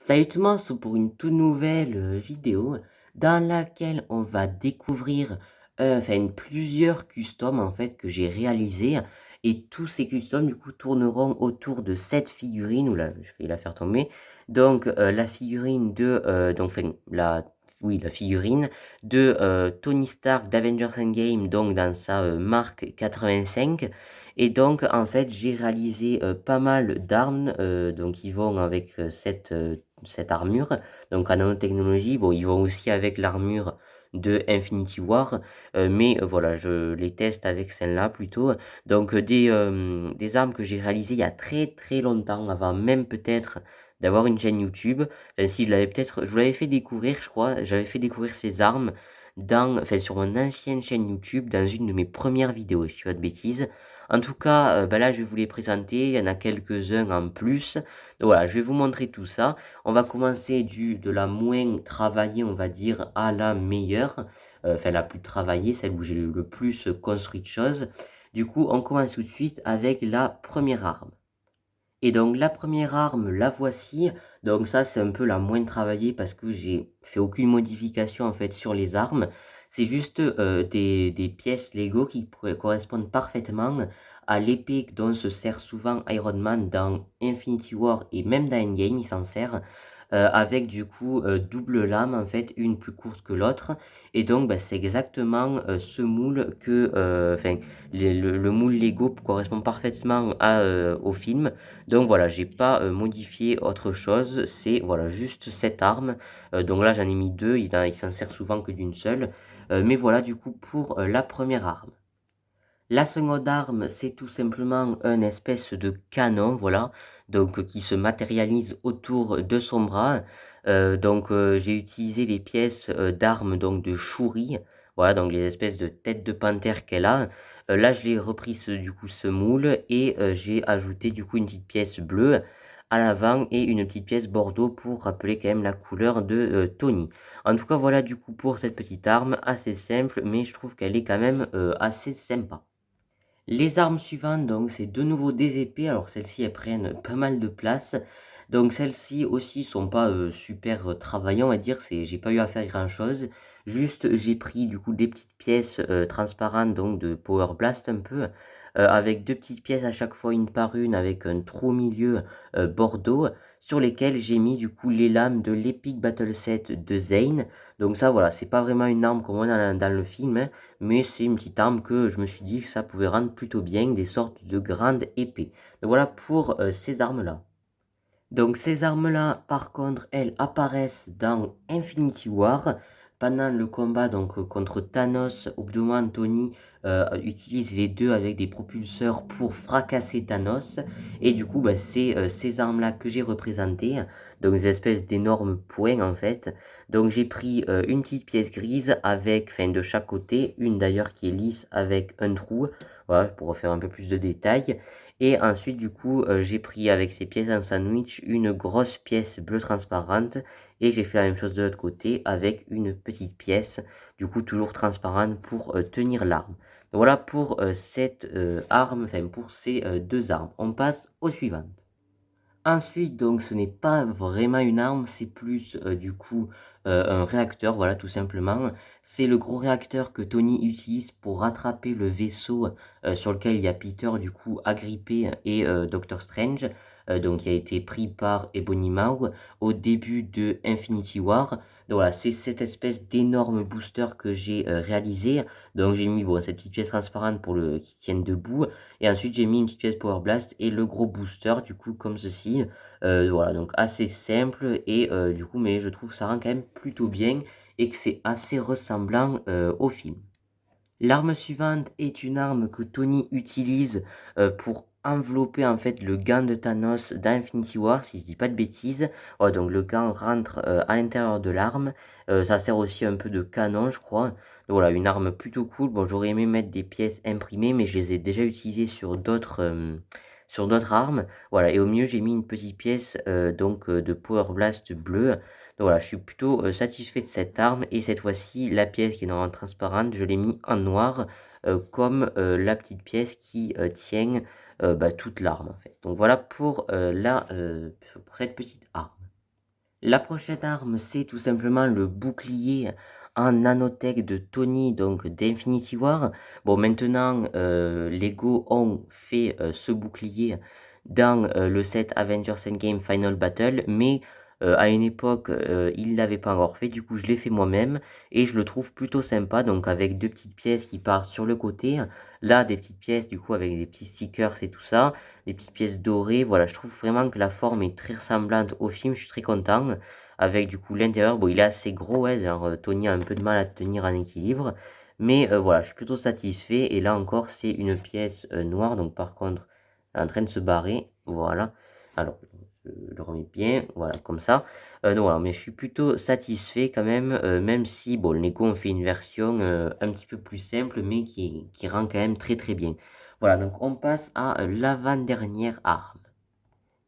Salut tout le monde, c'est pour une toute nouvelle vidéo dans laquelle on va découvrir plusieurs customs en fait que j'ai réalisés, et tous ces customs du coup tourneront autour de cette figurine. Ou là je vais la faire tomber. Donc la figurine de la figurine de Tony Stark d'Avengers Endgame, donc dans sa marque 85. Et donc en fait j'ai réalisé pas mal d'armes donc qui vont avec cette armure, donc en nanotechnologie. Bon, ils vont aussi avec l'armure de Infinity War, mais voilà, je les teste avec celle-là plutôt. Donc des armes que j'ai réalisées il y a très très longtemps, avant même peut-être d'avoir une chaîne YouTube. Enfin, si je vous l'avais fait découvrir, je crois, j'avais fait découvrir ces armes sur mon ancienne chaîne YouTube, dans une de mes premières vidéos, si tu vois de bêtises. En tout cas, là, je vais vous les présenter. Il y en a quelques-uns en plus. Donc voilà, je vais vous montrer tout ça. On va commencer de la moins travaillée, on va dire, à la meilleure. La plus travaillée, celle où j'ai le plus construit de choses. Du coup, on commence tout de suite avec la première arme. Et donc la première arme, la voici. Donc ça, c'est un peu la moins travaillée parce que j'ai fait aucune modification en fait sur les armes. C'est juste des pièces Lego qui correspondent parfaitement à l'épée dont se sert souvent Iron Man dans Infinity War, et même dans Endgame, il s'en sert. Avec du coup double lame en fait, une plus courte que l'autre. Et donc c'est exactement ce moule le moule Lego correspond parfaitement au film. Donc voilà, j'ai pas modifié autre chose, c'est voilà juste cette arme. Donc là j'en ai mis deux, il s'en sert souvent que d'une seule. Mais voilà du coup pour la première arme. La seconde arme, c'est tout simplement un espèce de canon, voilà, donc qui se matérialise autour de son bras. J'ai utilisé les pièces d'armes donc de Shuri, voilà, donc les espèces de têtes de panthère qu'elle a. Là, je l'ai repris ce moule, et j'ai ajouté du coup une petite pièce bleue à l'avant et une petite pièce bordeaux pour rappeler quand même la couleur de Tony. En tout cas, voilà du coup pour cette petite arme assez simple, mais je trouve qu'elle est quand même assez sympa. Les armes suivantes, donc, c'est de nouveau des épées. Alors, celles-ci, elles prennent pas mal de place. Donc, celles-ci aussi sont pas super travaillantes, on va dire. J'ai pas eu à faire grand-chose. Juste, j'ai pris du coup des petites pièces transparentes, donc de Power Blast un peu, avec deux petites pièces à chaque fois, une par une, avec un trou au milieu bordeaux, sur lesquelles j'ai mis du coup les lames de l'Epic Battle Set de Zane. Donc ça, voilà, c'est pas vraiment une arme comme on a dans le film, hein, mais c'est une petite arme que je me suis dit que ça pouvait rendre plutôt bien, des sortes de grandes épées. Donc voilà pour ces armes-là. Donc ces armes-là, par contre, elles apparaissent dans Infinity War. Pendant le combat donc contre Thanos, au bout d'un moment, Tony utilise les deux avec des propulseurs pour fracasser Thanos. Et du coup, c'est ces armes-là que j'ai représentées. Donc des espèces d'énormes poings en fait. Donc j'ai pris une petite pièce grise avec, enfin de chaque côté, une d'ailleurs qui est lisse avec un trou. Voilà, pour faire un peu plus de détails. Et ensuite, du coup, j'ai pris avec ces pièces en sandwich une grosse pièce bleue transparente, et j'ai fait la même chose de l'autre côté avec une petite pièce, du coup toujours transparente pour tenir l'arme. Voilà pour cette arme, enfin pour ces deux armes. On passe aux suivantes. Ensuite, donc, ce n'est pas vraiment une arme, c'est plus du coup un réacteur, voilà, tout simplement. C'est le gros réacteur que Tony utilise pour rattraper le vaisseau sur lequel il y a Peter, du coup, agrippé, et Doctor Strange, donc qui a été pris par Ebony Maw au début de Infinity War. Donc voilà, c'est cette espèce d'énorme booster que j'ai réalisé. Donc j'ai mis bon, cette petite pièce transparente pour le qui tienne debout. Et ensuite, j'ai mis une petite pièce Power Blast et le gros booster, du coup, comme ceci. Voilà, donc assez simple, et du coup, mais je trouve que ça rend quand même plutôt bien, et que c'est assez ressemblant au film. L'arme suivante est une arme que Tony utilise pour envelopper en fait le gant de Thanos dans Infinity War, si je dis pas de bêtises. Ouais, donc le gant rentre à l'intérieur de l'arme. Ça sert aussi un peu de canon, je crois. Donc voilà, une arme plutôt cool. Bon, j'aurais aimé mettre des pièces imprimées, mais je les ai déjà utilisées sur d'autres armes. Voilà, et au milieu, j'ai mis une petite pièce de Power Blast bleu. Donc voilà, je suis plutôt satisfait de cette arme, et cette fois-ci, la pièce qui est normalement transparente, je l'ai mis en noir, comme la petite pièce qui tient toute l'arme en fait. Donc voilà pour cette petite arme. La prochaine arme, c'est tout simplement le bouclier en nanotech de Tony, donc d'Infinity War. Bon, maintenant, Lego ont fait ce bouclier dans le set Avengers Endgame Final Battle, mais à une époque, ils ne l'avaient pas encore fait, du coup je l'ai fait moi-même, et je le trouve plutôt sympa, donc avec deux petites pièces qui partent sur le côté, là des petites pièces du coup avec des petits stickers et tout ça, des petites pièces dorées, voilà, je trouve vraiment que la forme est très ressemblante au film, je suis très content, avec du coup l'intérieur, bon il est assez gros, ouais, genre, Tony a un peu de mal à tenir en équilibre, mais voilà, je suis plutôt satisfait, et là encore c'est une pièce noire, donc par contre, elle est en train de se barrer, voilà, alors je le remets bien, voilà, comme ça, donc voilà, mais je suis plutôt satisfait quand même, même si, bon, Lego on fait une version un petit peu plus simple, mais qui rend quand même très très bien. Voilà, donc on passe à l'avant-dernière arme.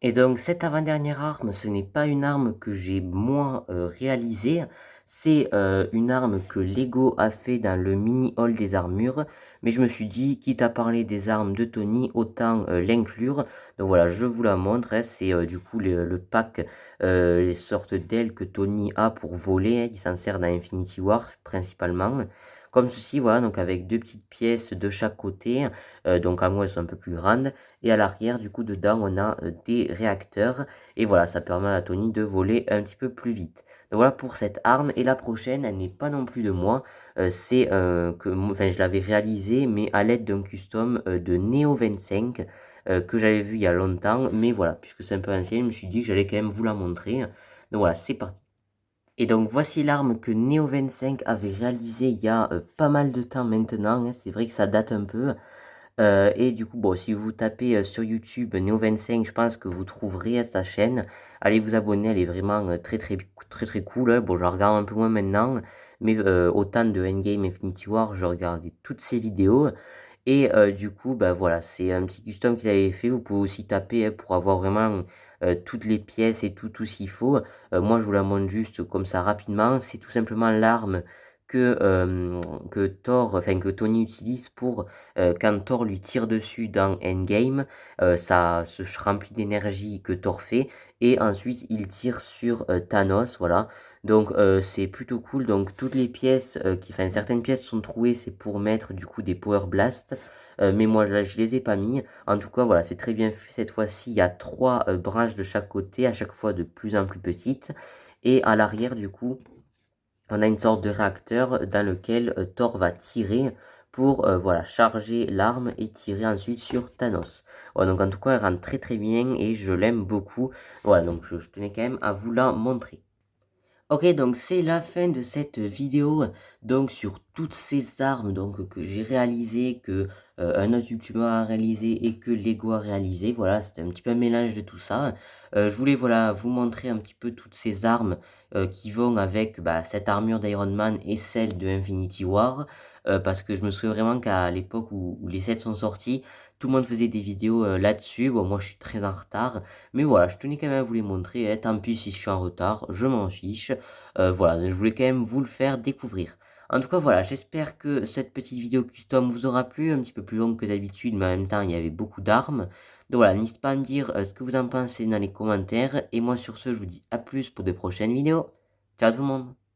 Et donc cette avant-dernière arme, ce n'est pas une arme que j'ai moi réalisée, c'est une arme que Lego a fait dans le mini haul des armures, mais je me suis dit, quitte à parler des armes de Tony, autant l'inclure. Donc voilà, je vous la montre, hein, c'est du coup le pack, les sortes d'ailes que Tony a pour voler, hein, il s'en sert dans Infinity War principalement. Comme ceci, voilà, donc avec deux petites pièces de chaque côté, donc en haut elles sont un peu plus grandes, et à l'arrière, du coup, dedans, on a des réacteurs. Et voilà, ça permet à Tony de voler un petit peu plus vite. Donc voilà pour cette arme. Et la prochaine, elle n'est pas non plus de moi. C'est que enfin, je l'avais réalisée, mais à l'aide d'un custom de Neo 25 que j'avais vu il y a longtemps. Mais voilà, puisque c'est un peu ancien, je me suis dit que j'allais quand même vous la montrer. Donc voilà, c'est parti. Et donc voici l'arme que Neo 25 avait réalisée il y a pas mal de temps maintenant, hein. C'est vrai que ça date un peu. Et du coup, bon, si vous tapez sur YouTube Neo25, je pense que vous trouverez sa chaîne. Allez vous abonner, elle est vraiment très cool, hein. Bon, je la regarde un peu moins maintenant, mais au temps de Endgame Infinity War, je regardais toutes ses vidéos. Et du coup, bah voilà, c'est un petit custom qu'il avait fait. Vous pouvez aussi taper, hein, pour avoir vraiment toutes les pièces et tout ce qu'il faut. Moi, je vous la montre juste comme ça rapidement. C'est tout simplement l'arme que Thor, enfin que Tony utilise pour quand Thor lui tire dessus dans Endgame, ça se remplit d'énergie que Thor fait, et ensuite il tire sur Thanos, voilà. Donc c'est plutôt cool. Donc toutes les pièces, enfin certaines pièces sont trouées, c'est pour mettre du coup des Power Blast. Mais moi je les ai pas mis. En tout cas voilà, c'est très bien fait cette fois-ci. Il y a trois branches de chaque côté, à chaque fois de plus en plus petites. Et à l'arrière du coup, on a une sorte de réacteur dans lequel Thor va tirer pour voilà, charger l'arme et tirer ensuite sur Thanos. Voilà, donc en tout cas, elle rend très bien et je l'aime beaucoup. Voilà, donc je tenais quand même à vous la montrer. Ok, donc c'est la fin de cette vidéo, donc sur toutes ces armes donc que j'ai réalisées, que un autre youtubeur a réalisé et que Lego a réalisé. Voilà, c'était un petit peu un mélange de tout ça. Je voulais voilà vous montrer un petit peu toutes ces armes qui vont avec bah, cette armure d'Iron Man et celle de Infinity War, parce que je me souviens vraiment qu'à l'époque où les sets sont sortis, tout le monde faisait des vidéos là-dessus. Bon, moi je suis très en retard, mais voilà, je tenais quand même à vous les montrer, hein. Tant pis si je suis en retard, je m'en fiche. Voilà, je voulais quand même vous le faire découvrir. En tout cas, voilà, j'espère que cette petite vidéo custom vous aura plu, un petit peu plus longue que d'habitude, mais en même temps, il y avait beaucoup d'armes. Donc voilà, n'hésitez pas à me dire ce que vous en pensez dans les commentaires. Et moi, sur ce, je vous dis à plus pour de prochaines vidéos. Ciao tout le monde!